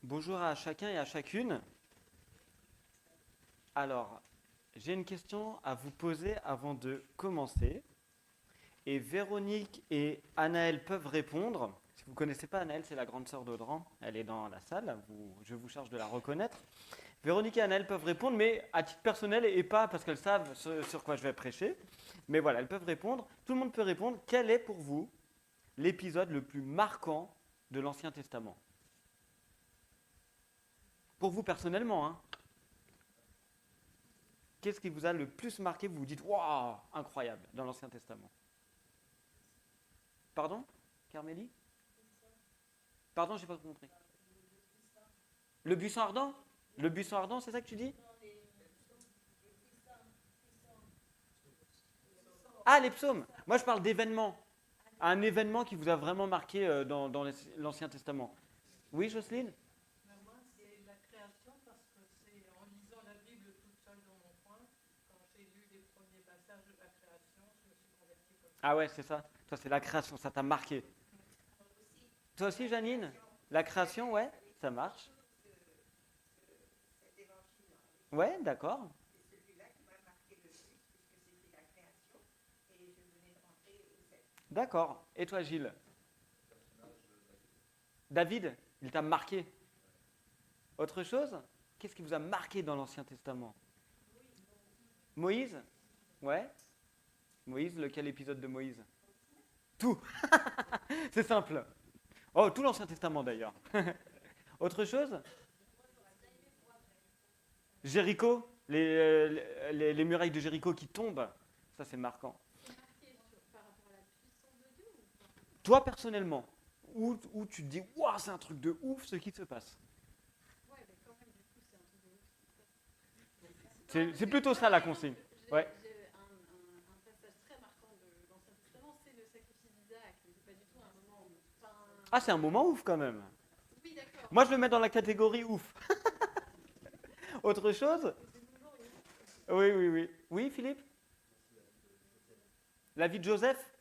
Bonjour à chacun et à chacune. Alors, j'ai une question à vous poser avant de commencer. Et Véronique et Anaëlle peuvent répondre. Si vous ne connaissez pas Anaëlle, c'est la grande sœur d'Audran. Elle est dans la salle. Je vous charge de la reconnaître. Véronique et Anaëlle peuvent répondre, mais à titre personnel et pas parce qu'elles savent sur quoi je vais prêcher. Mais voilà, elles peuvent répondre. Tout le monde peut répondre. Quel est pour vous l'épisode le plus marquant de l'Ancien Testament? Pour vous personnellement, hein. Qu'est-ce qui vous a le plus marqué? Vous vous dites, waouh, incroyable, dans l'Ancien Testament. Pardon, Carmélie? Pardon, j'ai pas compris. Le buisson ardent? Le buisson ardent, c'est ça que tu dis? Ah, les psaumes. Moi, je parle d'événements. Un événement qui vous a vraiment marqué dans l'Ancien Testament. Oui, Jocelyne? Ben, moi, c'est la création parce que c'est en lisant la Bible toute seule dans mon coin, quand j'ai lu les premiers passages de la création, je me suis convertie comme ça. Ah ouais, c'est ça. Toi, c'est la création, ça t'a marqué. Toi aussi, Janine? La création, ouais, ça marche. Ouais, d'accord. D'accord. Et toi, Gilles? David, il t'a marqué. Autre chose? Qu'est-ce qui vous a marqué dans l'Ancien Testament? Moïse? Ouais. Moïse, lequel épisode de Moïse? Tout. C'est simple. Oh, tout l'Ancien Testament d'ailleurs. Autre chose? Jéricho, les murailles de Jéricho qui tombent. Ça, c'est marquant. C'est marqué par rapport à la puissance de Dieu ou pas? Toi, personnellement, où tu te dis, waouh, c'est un truc de ouf ce qui se passe. Ouais, mais quand même, du coup, c'est un truc de ouf ce qui se passe. Non, C'est plutôt ça la consigne. Ouais. J'ai un passage très marquant de l'Ancien Testament, c'est le sacrifice d'Isaac. Mais c'est pas du tout un moment où. Ah, c'est un moment ouf quand même. Oui, d'accord. Moi, je le mets dans la catégorie ouf. Autre chose? C'est toujours une. Oui, oui, oui. Oui, Philippe? La vie de Joseph,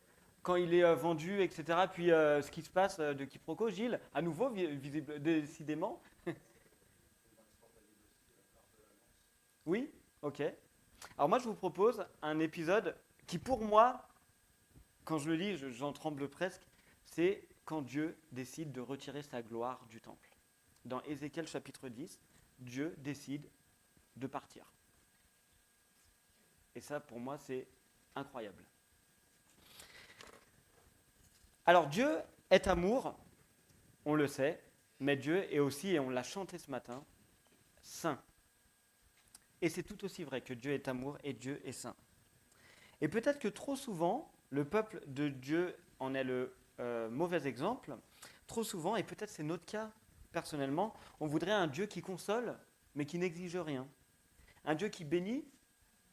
quand il est vendu, etc. Puis ce qui se passe de quiproquo, Gilles, à nouveau, visible, décidément. Oui? Ok. Alors moi, je vous propose un épisode qui, pour moi, quand je le lis, j'en tremble presque, c'est quand Dieu décide de retirer sa gloire du temple. Dans Ézéchiel chapitre 10, Dieu décide de partir. Et ça, pour moi, c'est incroyable. Alors Dieu est amour, on le sait, mais Dieu est aussi, et on l'a chanté ce matin, saint. Et c'est tout aussi vrai que Dieu est amour et Dieu est saint. Et peut-être que trop souvent, le peuple de Dieu en est le mauvais exemple. Trop souvent, et peut-être c'est notre cas personnellement, on voudrait un Dieu qui console, mais qui n'exige rien. Un Dieu qui bénit,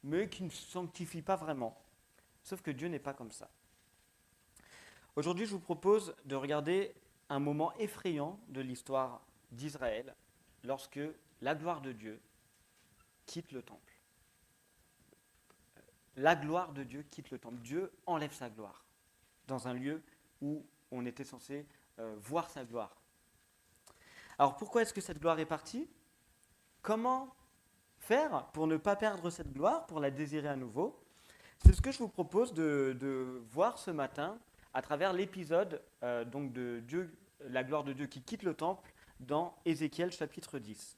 mais qui ne sanctifie pas vraiment. Sauf que Dieu n'est pas comme ça. Aujourd'hui, je vous propose de regarder un moment effrayant de l'histoire d'Israël lorsque la gloire de Dieu quitte le temple. La gloire de Dieu quitte le temple. Dieu enlève sa gloire dans un lieu où on était censé voir sa gloire. Alors pourquoi est-ce que cette gloire est partie? Comment faire pour ne pas perdre cette gloire, pour la désirer à nouveau? C'est ce que je vous propose de voir ce matin à travers l'épisode donc de Dieu, la gloire de Dieu qui quitte le temple dans Ézéchiel chapitre 10.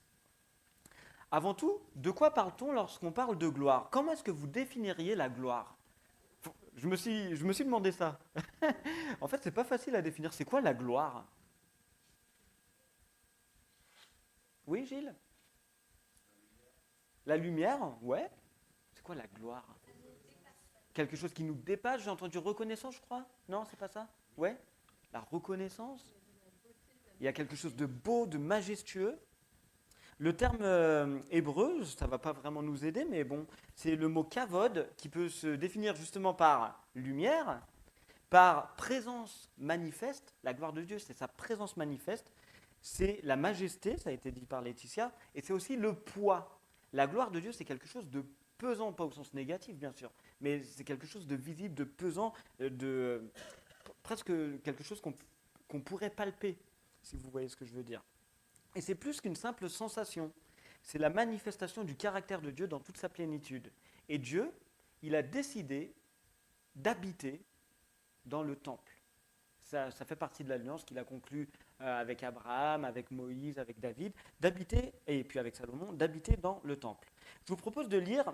Avant tout, de quoi parle-t-on lorsqu'on parle de gloire? Comment est-ce que vous définiriez la gloire? Je me suis demandé ça. En fait, c'est pas facile à définir. C'est quoi la gloire? Oui, Gilles? La lumière? Ouais. C'est quoi la gloire? Quelque chose qui nous dépasse. J'ai entendu reconnaissance, je crois. Non, c'est pas ça? Ouais. La reconnaissance. Il y a quelque chose de beau, de majestueux. Le terme hébreu, ça ne va pas vraiment nous aider, mais bon, c'est le mot kavod qui peut se définir justement par lumière, par présence manifeste. La gloire de Dieu, c'est sa présence manifeste. C'est la majesté, ça a été dit par Laetitia, et c'est aussi le poids. La gloire de Dieu, c'est quelque chose de pesant, pas au sens négatif bien sûr, mais c'est quelque chose de visible, de pesant, presque quelque chose qu'on pourrait palper, si vous voyez ce que je veux dire. Et c'est plus qu'une simple sensation. C'est la manifestation du caractère de Dieu dans toute sa plénitude. Et Dieu, il a décidé d'habiter dans le temple. Ça fait partie de l'alliance qu'il a conclue avec Abraham, avec Moïse, avec David, d'habiter, et puis avec Salomon, d'habiter dans le temple. Je vous propose de lire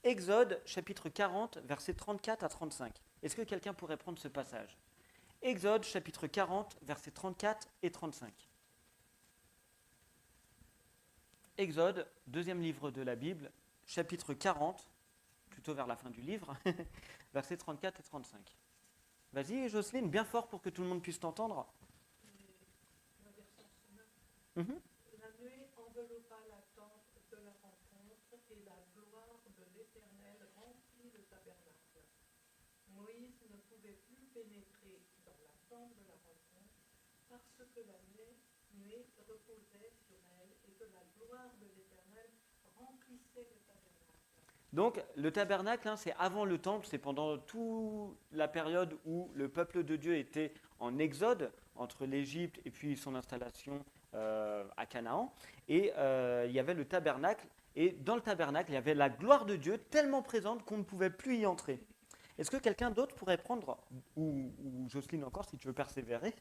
Exode chapitre 40, versets 34 à 35. Est-ce que quelqu'un pourrait prendre ce passage? Exode chapitre 40, versets 34 et 35. Exode, deuxième livre de la Bible, chapitre 40, plutôt vers la fin du livre, versets 34 et 35. Vas-y, Jocelyne, bien fort pour que tout le monde puisse t'entendre. La version sonore. Mhm. La nuée enveloppa la tente de la rencontre et la gloire de l'Éternel remplit le tabernacle. Moïse ne pouvait plus pénétrer dans la tente de la rencontre parce que la nuée reposait sur elle et que la gloire de l'Éternel remplissait le tabernacle. Donc, le tabernacle, c'est avant le temple, c'est pendant toute la période où le peuple de Dieu était en exode entre l'Égypte et puis son installation à Canaan. Et il y avait le tabernacle, et dans le tabernacle, il y avait la gloire de Dieu tellement présente qu'on ne pouvait plus y entrer. Est-ce que quelqu'un d'autre pourrait prendre, ou Jocelyne encore, si tu veux persévérer,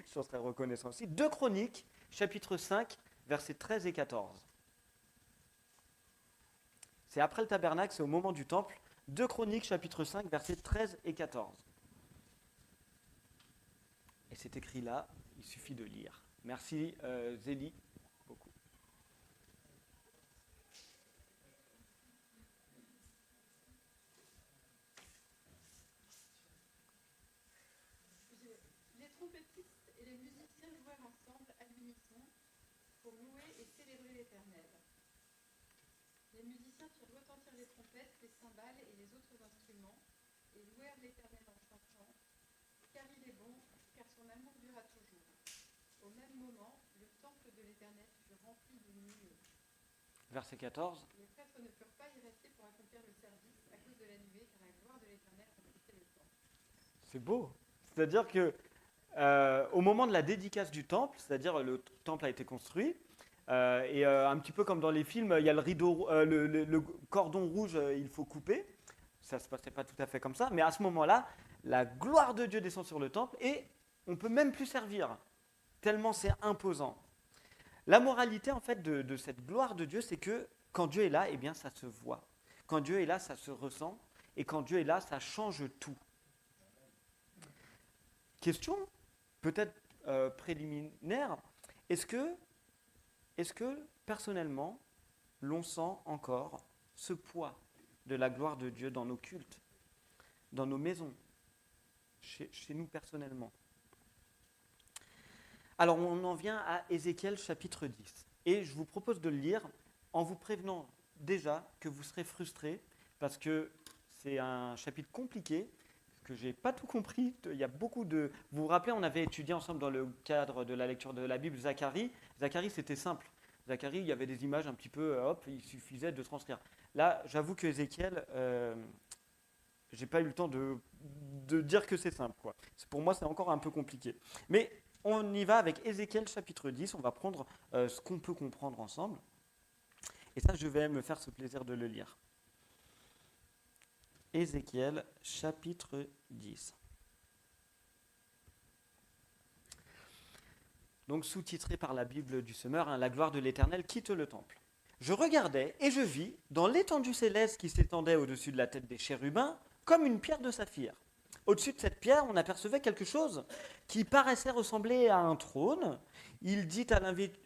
je serais reconnaissant aussi, 2 Chroniques, chapitre 5, versets 13 et 14. C'est après le tabernacle, c'est au moment du temple. 2 Chroniques, chapitre 5, versets 13 et 14. Et c'est écrit là, il suffit de lire. Merci Zélie, beaucoup. Les trompettistes et les musiciens jouèrent ensemble à l'unisson pour louer et célébrer l'Éternel. Les musiciens firent retentir les trompettes, les cymbales et les autres instruments, et louèrent l'Éternel en chantant, car il est bon, car son amour durera toujours. Au même moment, le temple de l'Éternel fut rempli d'une nuée. Verset 14. Les prêtres ne purent pas y rester pour accomplir le service à cause de la nuée, car la gloire de l'Éternel remplissait le temple. C'est beau. C'est-à-dire que au moment de la dédicace du temple, c'est-à-dire le temple a été construit, et un petit peu comme dans les films, il y a le rideau, le cordon rouge, il faut couper. Ça ne se passait pas tout à fait comme ça, mais à ce moment-là, la gloire de Dieu descend sur le temple et on ne peut même plus servir, tellement c'est imposant. La moralité en fait de cette gloire de Dieu, c'est que quand Dieu est là, eh bien ça se voit. Quand Dieu est là, ça se ressent, et quand Dieu est là, ça change tout. Question peut-être préliminaire, est-ce que personnellement, l'on sent encore ce poids de la gloire de Dieu dans nos cultes, dans nos maisons, chez nous personnellement? Alors on en vient à Ézéchiel chapitre 10. Et je vous propose de le lire en vous prévenant déjà que vous serez frustrés parce que c'est un chapitre compliqué, que je n'ai pas tout compris. Il y a beaucoup de... Vous vous rappelez, on avait étudié ensemble dans le cadre de la lecture de la Bible Zacharie. Zacharie, c'était simple. Zacharie, il y avait des images un petit peu, hop, il suffisait de transcrire. Là, j'avoue que Ézéchiel, j'ai pas eu le temps de dire que c'est simple, quoi. Pour moi, c'est encore un peu compliqué. Mais on y va avec Ézéchiel chapitre 10, on va prendre ce qu'on peut comprendre ensemble. Et ça, je vais me faire ce plaisir de le lire. Ézéchiel chapitre 10. Donc sous-titré par la Bible du Semeur, la gloire de l'Éternel quitte le temple. Je regardais et je vis, dans l'étendue céleste qui s'étendait au-dessus de la tête des chérubins, comme une pierre de saphir. Au-dessus de cette pierre, on apercevait quelque chose qui paraissait ressembler à un trône. Il dit à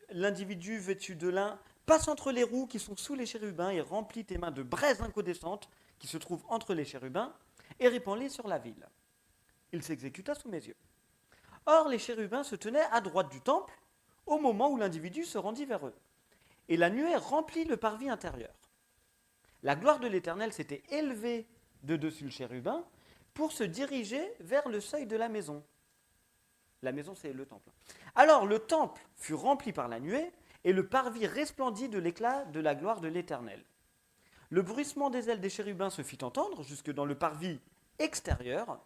l'individu vêtu de lin, « Passe entre les roues qui sont sous les chérubins et remplis tes mains de braises incandescentes qui se trouvent entre les chérubins et répands-les sur la ville. » Il s'exécuta sous mes yeux. Or, les chérubins se tenaient à droite du temple au moment où l'individu se rendit vers eux. Et la nuée remplit le parvis intérieur. La gloire de l'Éternel s'était élevée de dessus le chérubin pour se diriger vers le seuil de la maison. La maison, c'est le temple. Alors le temple fut rempli par la nuée, et le parvis resplendit de l'éclat de la gloire de l'Éternel. Le bruissement des ailes des chérubins se fit entendre jusque dans le parvis extérieur.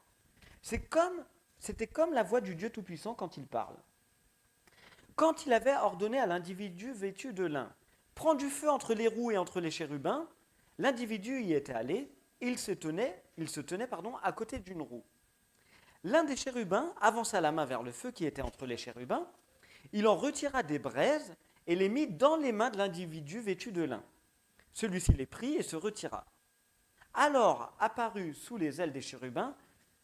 C'était comme la voix du Dieu Tout-Puissant quand il parle. Quand il avait ordonné à l'individu vêtu de lin, prends du feu entre les roues et entre les chérubins, l'individu y était allé, et il se tenait à côté d'une roue. L'un des chérubins avança la main vers le feu qui était entre les chérubins, il en retira des braises et les mit dans les mains de l'individu vêtu de lin. Celui-ci les prit et se retira. Alors apparut sous les ailes des chérubins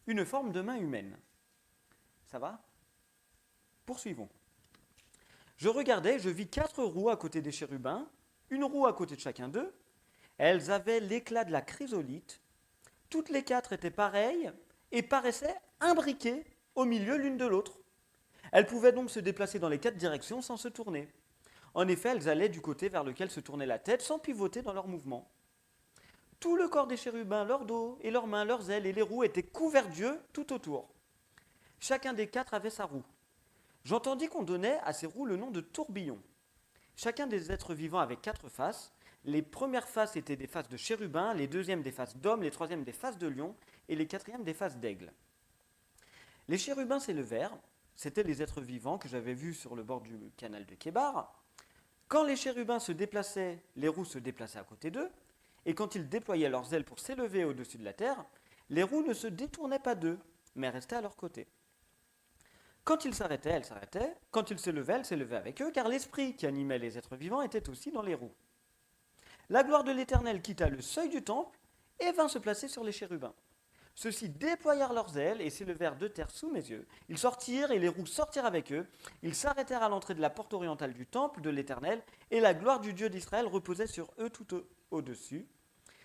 une forme de main humaine. Ça va ? Poursuivons. Je regardais, je vis 4 roues à côté des chérubins, une roue à côté de chacun d'eux. Elles avaient l'éclat de la chrysolite. Toutes les 4 étaient pareilles et paraissaient imbriquées au milieu l'une de l'autre. Elles pouvaient donc se déplacer dans les 4 directions sans se tourner. En effet, elles allaient du côté vers lequel se tournait la tête sans pivoter dans leurs mouvements. Tout le corps des chérubins, leur dos et leurs mains, leurs ailes et les roues étaient couverts d'yeux tout autour. Chacun des 4 avait sa roue. J'entendis qu'on donnait à ces roues le nom de tourbillons. Chacun des êtres vivants avait 4 faces. Les premières faces étaient des faces de chérubins, les deuxièmes des faces d'hommes, les troisièmes des faces de lions et les quatrièmes des faces d'aigle. Les chérubins s'élevèrent, c'étaient les êtres vivants que j'avais vus sur le bord du canal de Kébar. Quand les chérubins se déplaçaient, les roues se déplaçaient à côté d'eux, et quand ils déployaient leurs ailes pour s'élever au-dessus de la terre, les roues ne se détournaient pas d'eux, mais restaient à leur côté. Quand ils s'arrêtaient, elles s'arrêtaient. Quand ils s'élevaient, elles s'élevaient avec eux, car l'esprit qui animait les êtres vivants était aussi dans les roues. La gloire de l'Éternel quitta le seuil du temple et vint se placer sur les chérubins. Ceux-ci déployèrent leurs ailes et s'élevèrent de terre sous mes yeux. Ils sortirent et les roues sortirent avec eux. Ils s'arrêtèrent à l'entrée de la porte orientale du temple de l'Éternel et la gloire du Dieu d'Israël reposait sur eux tout au-dessus.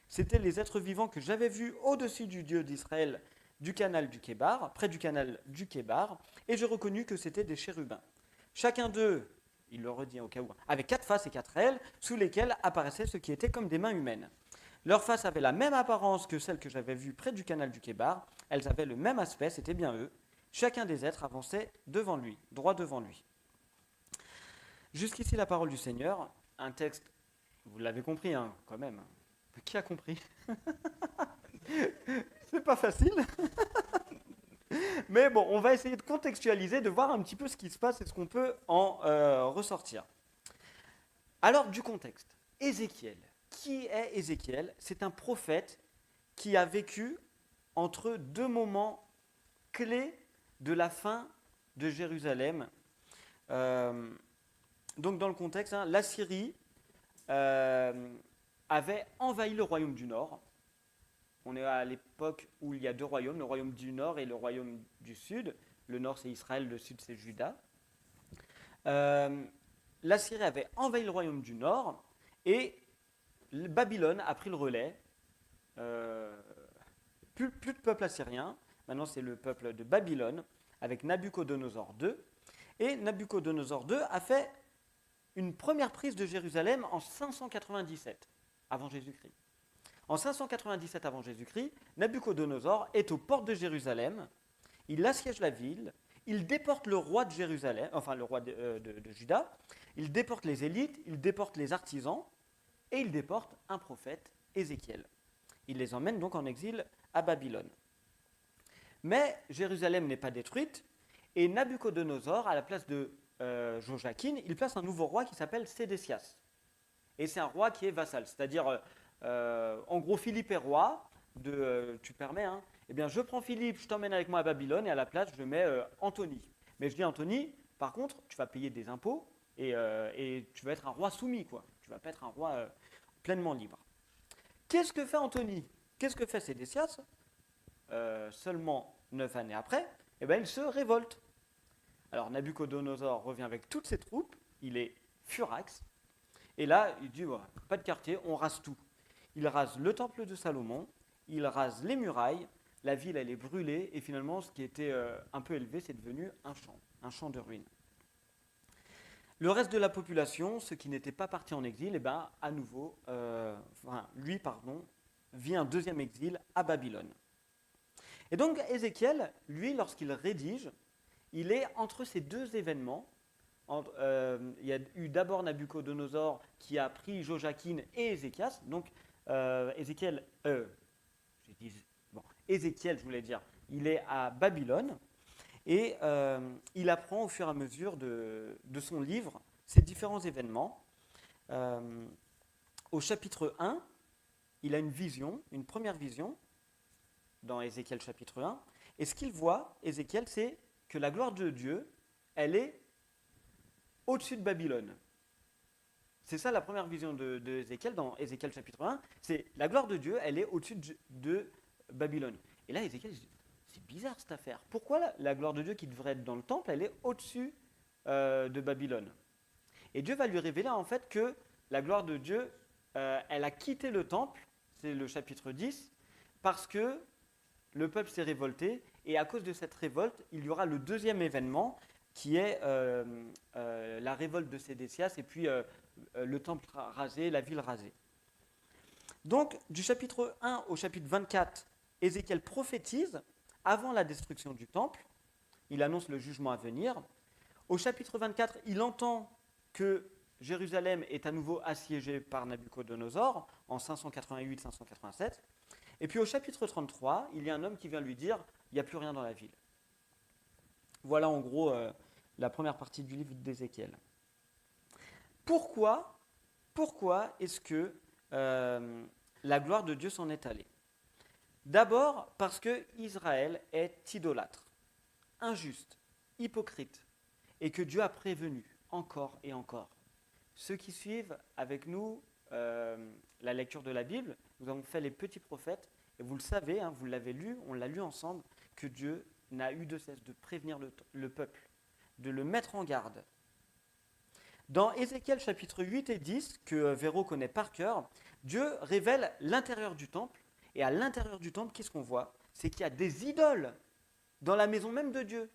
C'étaient les êtres vivants que j'avais vus au-dessus du Dieu d'Israël du canal du Kébar, près du canal du Kébar, et je reconnus que c'étaient des chérubins. Chacun d'eux, il le redit au cas où, avait 4 faces et 4 ailes, sous lesquelles apparaissaient ce qui était comme des mains humaines. Leurs faces avaient la même apparence que celles que j'avais vues près du canal du Kébar, elles avaient le même aspect, c'était bien eux. Chacun des êtres avançait devant lui, droit devant lui. Jusqu'ici la parole du Seigneur, un texte, vous l'avez compris quand même. Qui a compris? C'est pas facile. Mais bon, on va essayer de contextualiser, de voir un petit peu ce qui se passe et ce qu'on peut en ressortir. Alors, du contexte. Ézéchiel. Qui est Ézéchiel? C'est un prophète qui a vécu entre 2 moments clés de la fin de Jérusalem. Donc, dans le contexte, l'Assyrie avait envahi le royaume du Nord. On est à l'époque où il y a 2 royaumes, le royaume du Nord et le royaume du Sud. Le Nord, c'est Israël, le Sud, c'est Juda. L'Assyrie avait envahi le royaume du Nord et Babylone a pris le relais. Plus de peuple assyrien. Maintenant, c'est le peuple de Babylone avec Nabuchodonosor II. Et Nabuchodonosor II a fait une première prise de Jérusalem en 597 avant Jésus-Christ. En 597 avant Jésus-Christ, Nabuchodonosor est aux portes de Jérusalem, il assiège la ville, il déporte le roi de Jérusalem, enfin le roi de Juda, il déporte les élites, il déporte les artisans, et il déporte un prophète, Ézéchiel. Il les emmène donc en exil à Babylone. Mais Jérusalem n'est pas détruite, et Nabuchodonosor, à la place de Joachim, il place un nouveau roi qui s'appelle Sédécias. Et c'est un roi qui est vassal, c'est-à-dire... en gros, Philippe est roi, tu permets, eh bien je prends Philippe, je t'emmène avec moi à Babylone et à la place je mets Anthony. Mais je dis Anthony, par contre, tu vas payer des impôts et tu vas être un roi soumis, quoi. Tu vas pas être un roi pleinement libre. Qu'est-ce que fait Anthony? Qu'est-ce que fait Sédécias? Seulement 9 années après, eh bien, il se révolte. Alors Nabuchodonosor revient avec toutes ses troupes, il est furax, et là il dit ouais, pas de quartier, on rase tout. Il rase le temple de Salomon, il rase les murailles, la ville elle est brûlée, et finalement ce qui était un peu élevé, c'est devenu un champ de ruines. Le reste de la population, ceux qui n'étaient pas partis en exil, eh ben, à nouveau, vit un deuxième exil à Babylone. Et donc Ézéchiel, lui, lorsqu'il rédige, il est entre ces 2 événements. Il y a eu d'abord Nabuchodonosor qui a pris Joachim et Ézéchias, donc Ézéchiel, je voulais dire, il est à Babylone, Et il apprend au fur et à mesure de son livre ces différents événements. Au chapitre 1, il a une vision, une première vision, dans Ézéchiel chapitre 1. Et ce qu'il voit, Ézéchiel, c'est que la gloire de Dieu, elle est au-dessus de Babylone. C'est ça la première vision de Ézéchiel dans Ézéchiel chapitre 1. C'est la gloire de Dieu, elle est au-dessus de Babylone. Et là, Ézéchiel dit, c'est bizarre cette affaire. Pourquoi la gloire de Dieu qui devrait être dans le temple, elle est au-dessus de Babylone? Et Dieu va lui révéler en fait que la gloire de Dieu, elle a quitté le temple, c'est le chapitre 10, parce que le peuple s'est révolté, et à cause de cette révolte, il y aura le deuxième événement, qui est la révolte de Sédécias, et puis le temple rasé, la ville rasée. Donc, du chapitre 1 au chapitre 24, Ézéchiel prophétise avant la destruction du temple, il annonce le jugement à venir. Au chapitre 24, il entend que Jérusalem est à nouveau assiégée par Nabuchodonosor en 588-587. Et puis au chapitre 33, il y a un homme qui vient lui dire « il n'y a plus rien dans la ville ». Voilà en gros la première partie du livre d'Ézéchiel. Pourquoi est-ce que la gloire de Dieu s'en est allée? D'abord parce que Israël est idolâtre, injuste, hypocrite, et que Dieu a prévenu encore et encore. Ceux qui suivent avec nous la lecture de la Bible, nous avons fait les petits prophètes, et vous le savez, vous l'avez lu, on l'a lu ensemble, que Dieu n'a eu de cesse de prévenir le peuple, de le mettre en garde. Dans Ézéchiel chapitre 8 et 10, que Véro connaît par cœur, Dieu révèle l'intérieur du temple, et à l'intérieur du temple, qu'est-ce qu'on voit? C'est qu'il y a des idoles dans la maison même de Dieu.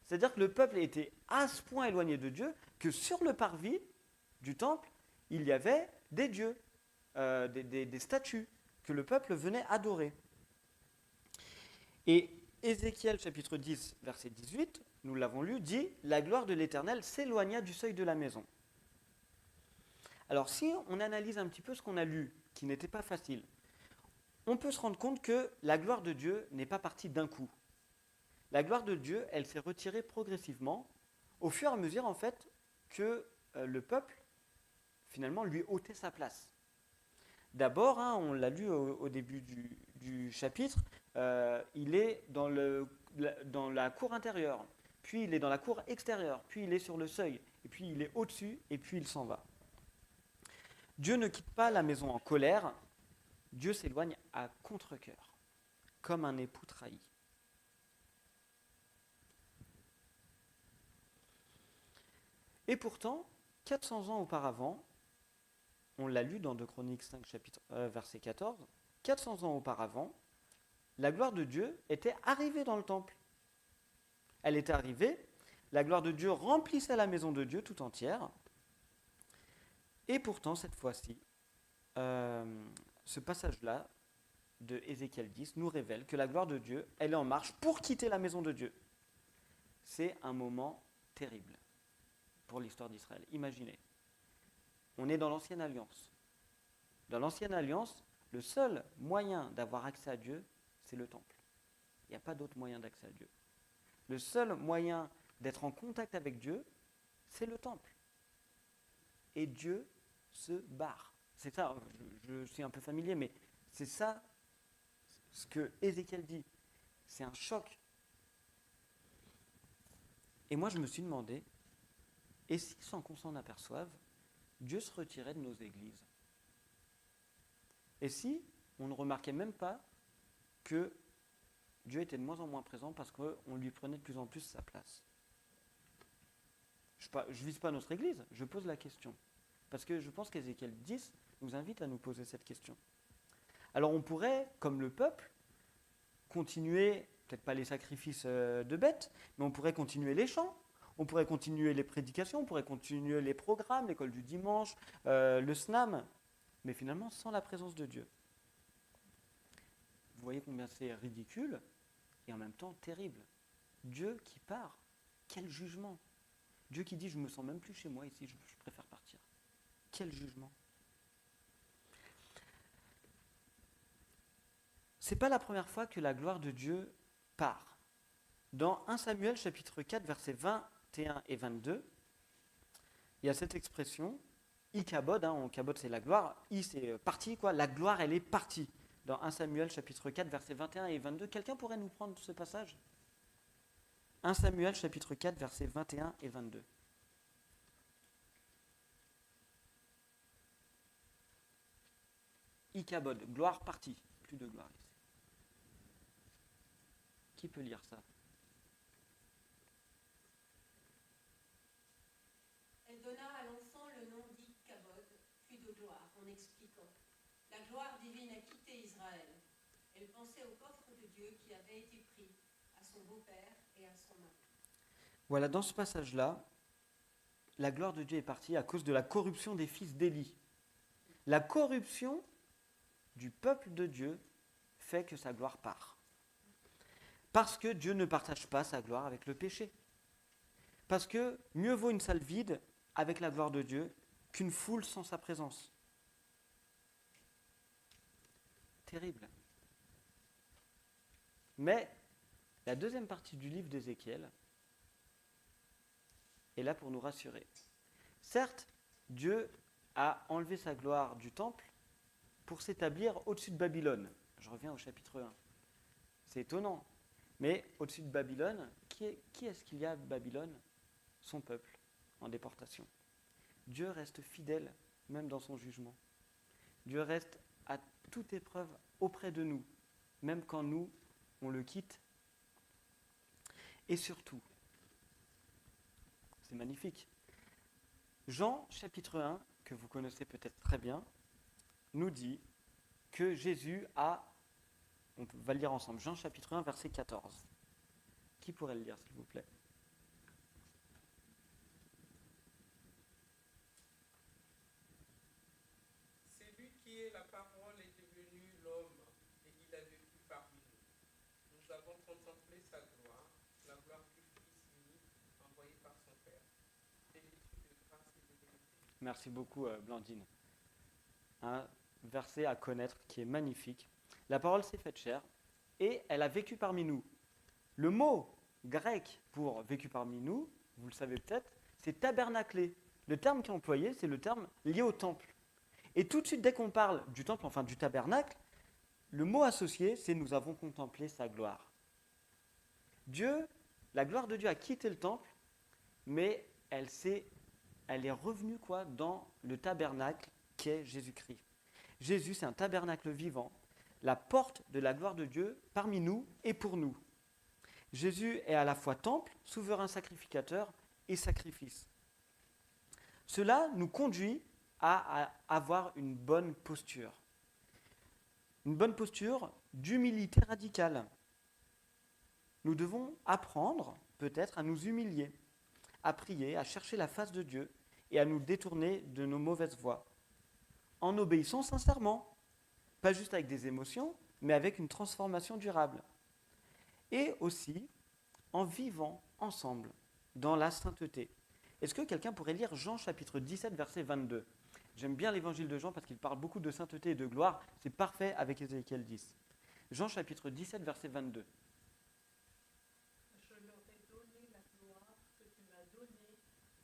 C'est-à-dire que le peuple était à ce point éloigné de Dieu que sur le parvis du temple, il y avait des dieux, des statues que le peuple venait adorer. Et Ézéchiel chapitre 10, verset 18, nous l'avons lu, dit « La gloire de l'Éternel s'éloigna du seuil de la maison ». Alors si on analyse un petit peu ce qu'on a lu, qui n'était pas facile, on peut se rendre compte que la gloire de Dieu n'est pas partie d'un coup. La gloire de Dieu, elle s'est retirée progressivement, au fur et à mesure en fait que le peuple, finalement, lui ôtait sa place. D'abord, on l'a lu au début du chapitre, il est dans la cour intérieure, puis il est dans la cour extérieure, puis il est sur le seuil, et puis il est au-dessus, et puis il s'en va. Dieu ne quitte pas la maison en colère, Dieu s'éloigne à contre-cœur, comme un époux trahi. Et pourtant, 400 ans auparavant, on l'a lu dans 2 Chroniques 5, verset 14, 400 ans auparavant, la gloire de Dieu était arrivée dans le temple. Elle était arrivée, la gloire de Dieu remplissait la maison de Dieu tout entière, et pourtant, cette fois-ci, ce passage-là de Ézéchiel 10 nous révèle que la gloire de Dieu, elle est en marche pour quitter la maison de Dieu. C'est un moment terrible pour l'histoire d'Israël. Imaginez, on est dans l'Ancienne Alliance. Dans l'Ancienne Alliance, le seul moyen d'avoir accès à Dieu, c'est le temple. Il n'y a pas d'autre moyen d'accès à Dieu. Le seul moyen d'être en contact avec Dieu, c'est le temple. Et Dieu se barre. C'est ça, je suis un peu familier, mais c'est ça ce que Ézéchiel dit. C'est un choc. Et moi, je me suis demandé, et si, sans qu'on s'en aperçoive, Dieu se retirait de nos églises? Et si on ne remarquait même pas que Dieu était de moins en moins présent parce qu'on lui prenait de plus en plus sa place? Je ne vise pas notre église, je pose la question. Parce que je pense qu'Ézéchiel 10 nous invite à nous poser cette question. Alors on pourrait, comme le peuple, continuer, peut-être pas les sacrifices de bêtes, mais on pourrait continuer les chants, on pourrait continuer les prédications, on pourrait continuer les programmes, l'école du dimanche, le SNAM, mais finalement sans la présence de Dieu. Vous voyez combien c'est ridicule et en même temps terrible. Dieu qui part, quel jugement! Dieu qui dit « je ne me sens même plus chez moi ici, je préfère partir ». Quel jugement! Ce n'est pas la première fois que la gloire de Dieu part. Dans 1 Samuel chapitre 4, versets 21 et 22, il y a cette expression, Ikabod, Ikabod c'est la gloire, c'est parti, quoi, la gloire elle est partie. Dans 1 Samuel chapitre 4, versets 21 et 22, quelqu'un pourrait nous prendre ce passage ? 1 Samuel chapitre 4, versets 21 et 22. Ikabod, gloire partie, plus de gloire ici. Qui peut lire ça ? Elle donna à l'enfant le nom d'Ikabod, puis de gloire, en expliquant « La gloire divine a quitté Israël. Elle pensait au coffre de Dieu qui avait été pris, à son beau-père et à son mari. » Voilà, dans ce passage-là, la gloire de Dieu est partie à cause de la corruption des fils d'Élie. La corruption du peuple de Dieu fait que sa gloire part. Parce que Dieu ne partage pas sa gloire avec le péché. Parce que mieux vaut une salle vide avec la gloire de Dieu qu'une foule sans sa présence. Terrible. Mais la deuxième partie du livre d'Ézéchiel est là pour nous rassurer. Certes, Dieu a enlevé sa gloire du temple pour s'établir au-dessus de Babylone. Je reviens au chapitre 1. C'est étonnant. Mais au-dessus de Babylone, qui est-ce qu'il y a à Babylone ? Son peuple, en déportation. Dieu reste fidèle, même dans son jugement. Dieu reste à toute épreuve auprès de nous, même quand nous, on le quitte. Et surtout, c'est magnifique, Jean chapitre 1, que vous connaissez peut-être très bien, nous dit que Jésus a, on va le lire ensemble, Jean chapitre 1, verset 14. Qui pourrait le lire, s'il vous plaît ? C'est lui qui est la parole est devenu l'homme et il a vécu parmi nous. Nous avons contemplé sa gloire, la gloire du Fils unique envoyé par son Père. Bénédiction de grâce et de vérité. Merci beaucoup, Blandine. Un verset à connaître qui est magnifique. La parole s'est faite chair et elle a vécu parmi nous. Le mot grec pour vécu parmi nous, vous le savez peut-être, c'est tabernaclé. Le terme qui est employé, c'est le terme lié au temple. Et tout de suite, dès qu'on parle du temple, enfin du tabernacle, le mot associé, c'est nous avons contemplé sa gloire. Dieu, la gloire de Dieu a quitté le temple, mais elle est revenue dans le tabernacle qu'est Jésus-Christ. Jésus, c'est un tabernacle vivant, la porte de la gloire de Dieu parmi nous et pour nous. Jésus est à la fois temple, souverain sacrificateur et sacrifice. Cela nous conduit à avoir une bonne posture. Une bonne posture d'humilité radicale. Nous devons apprendre peut-être à nous humilier, à prier, à chercher la face de Dieu et à nous détourner de nos mauvaises voies. En obéissant sincèrement, pas juste avec des émotions, mais avec une transformation durable. Et aussi en vivant ensemble dans la sainteté. Est-ce que quelqu'un pourrait lire Jean chapitre 17, verset 22 ? J'aime bien l'évangile de Jean parce qu'il parle beaucoup de sainteté et de gloire. C'est parfait avec Ézéchiel 10. Jean chapitre 17, verset 22. Je leur ai donné la gloire que tu m'as donnée,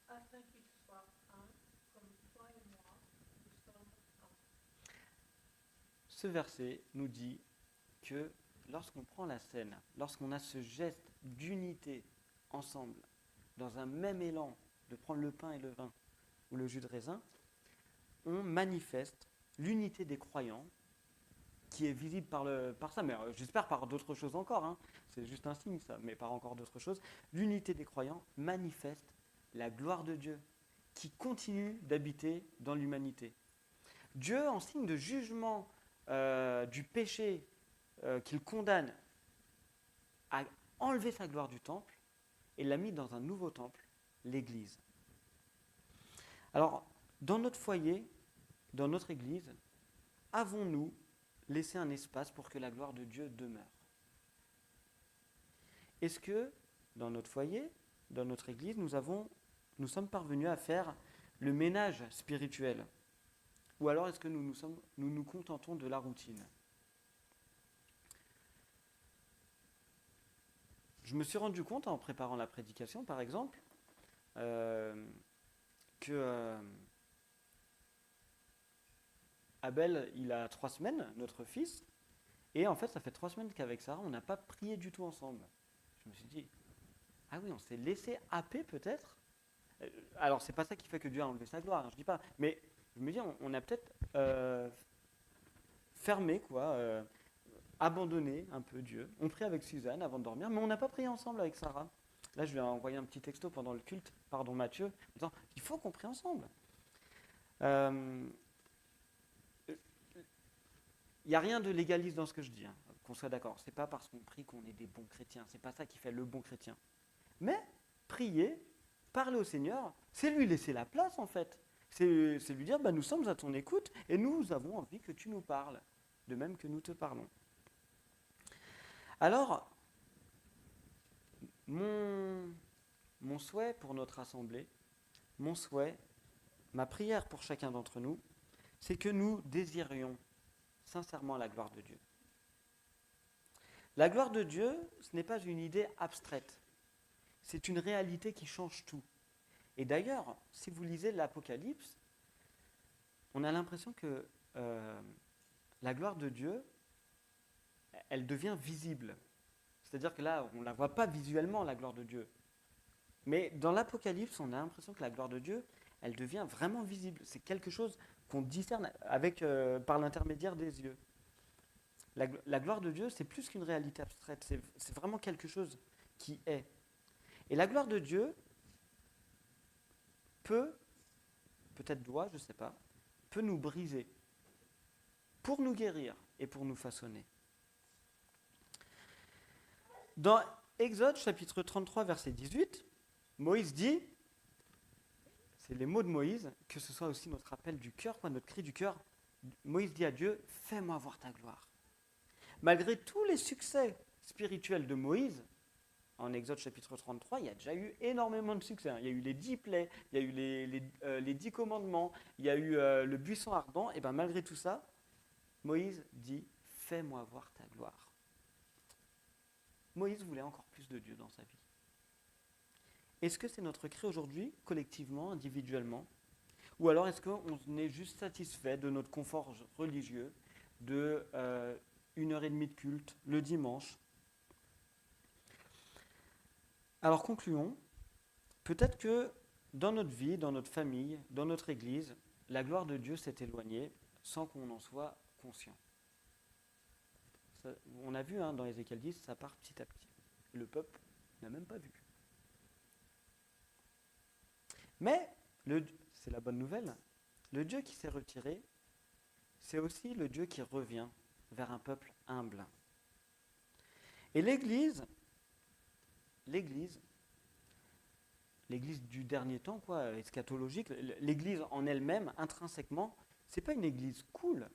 afin qu'ils soient un, comme toi et moi, nous sommes un. Ce verset nous dit que lorsqu'on prend la scène, lorsqu'on a ce geste d'unité ensemble, dans un même élan de prendre le pain et le vin ou le jus de raisin, on manifeste l'unité des croyants qui est visible par ça, mais j'espère par d'autres choses encore, c'est juste un signe ça, mais par encore d'autres choses. L'unité des croyants manifeste la gloire de Dieu qui continue d'habiter dans l'humanité. Dieu, en signe de jugement du péché qu'il condamne, a enlevé sa gloire du temple et l'a mis dans un nouveau temple, l'Église. Alors, dans notre foyer, dans notre Église, avons-nous laissé un espace pour que la gloire de Dieu demeure ? Est-ce que, dans notre foyer, dans notre Église, nous sommes parvenus à faire le ménage spirituel ? Ou alors est-ce que nous nous contentons de la routine ? je me suis rendu compte en préparant la prédication, par exemple, que Abel, il a 3 semaines, notre fils, et en fait, ça fait 3 semaines qu'avec Sarah, on n'a pas prié du tout ensemble. Je me suis dit, ah oui, on s'est laissé happer peut-être. Alors, c'est pas ça qui fait que Dieu a enlevé sa gloire, hein, je dis pas, mais je me dis, on a peut-être fermé, quoi, abandonné un peu Dieu. On prie avec Suzanne avant de dormir, mais on n'a pas prié ensemble avec Sarah. Là, je lui ai envoyé un petit texto pendant le culte, pardon Mathieu, en disant, il faut qu'on prie ensemble. Il n'y a rien de légaliste dans ce que je dis, hein, qu'on soit d'accord. C'est pas parce qu'on prie qu'on est des bons chrétiens. C'est pas ça qui fait le bon chrétien. Mais prier, parler au Seigneur, c'est lui laisser la place en fait. C'est lui dire, nous sommes à ton écoute et nous avons envie que tu nous parles, de même que nous te parlons. Alors, mon souhait pour notre assemblée, mon souhait, ma prière pour chacun d'entre nous, c'est que nous désirions sincèrement la gloire de Dieu. La gloire de Dieu, ce n'est pas une idée abstraite. C'est une réalité qui change tout. Et d'ailleurs, si vous lisez l'Apocalypse, on a l'impression que la gloire de Dieu, elle devient visible. C'est-à-dire que là, on ne la voit pas visuellement, la gloire de Dieu. Mais dans l'Apocalypse, on a l'impression que la gloire de Dieu, elle devient vraiment visible. C'est quelque chose qu'on discerne par l'intermédiaire des yeux. La gloire de Dieu, c'est plus qu'une réalité abstraite, c'est vraiment quelque chose qui est. Et la gloire de Dieu peut-être doit, je ne sais pas, peut nous briser pour nous guérir et pour nous façonner. Dans Exode chapitre 33, verset 18, Moïse dit, c'est les mots de Moïse, que ce soit aussi notre appel du cœur, notre cri du cœur. Moïse dit à Dieu, fais-moi voir ta gloire. Malgré tous les succès spirituels de Moïse, en Exode chapitre 33, il y a déjà eu énormément de succès. Il y a eu les 10 plaies, il y a eu les 10 commandements, il y a eu le buisson ardent, et bien malgré tout ça, Moïse dit, fais-moi voir ta gloire. Moïse voulait encore plus de Dieu dans sa vie. Est-ce que c'est notre cri aujourd'hui, collectivement, individuellement? Ou alors est-ce qu'on est juste satisfait de notre confort religieux, de 1h30 de culte le dimanche? Alors concluons. Peut-être que dans notre vie, dans notre famille, dans notre église, la gloire de Dieu s'est éloignée sans qu'on en soit conscient. Ça, on a vu dans Ézéchiel 10, ça part petit à petit. Le peuple n'a même pas vu. Mais, c'est la bonne nouvelle, le Dieu qui s'est retiré, c'est aussi le Dieu qui revient vers un peuple humble. Et l'Église du dernier temps, eschatologique, l'Église en elle-même, intrinsèquement, c'est pas une Église cool.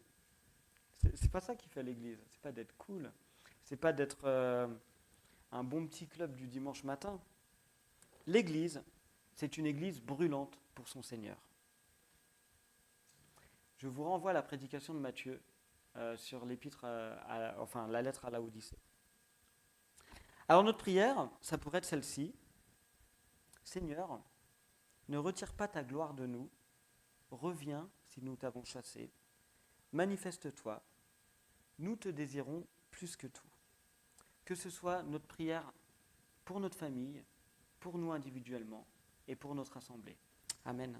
C'est pas ça qui fait l'Église. C'est pas d'être cool. C'est pas d'être un bon petit club du dimanche matin. L'Église, c'est une Église brûlante pour son Seigneur. Je vous renvoie à la prédication de Matthieu sur l'épître, la lettre à Laodicée. Alors notre prière, ça pourrait être celle-ci. Seigneur, ne retire pas ta gloire de nous, reviens si nous t'avons chassé, manifeste-toi, nous te désirons plus que tout. Que ce soit notre prière pour notre famille, pour nous individuellement et pour notre assemblée. Amen.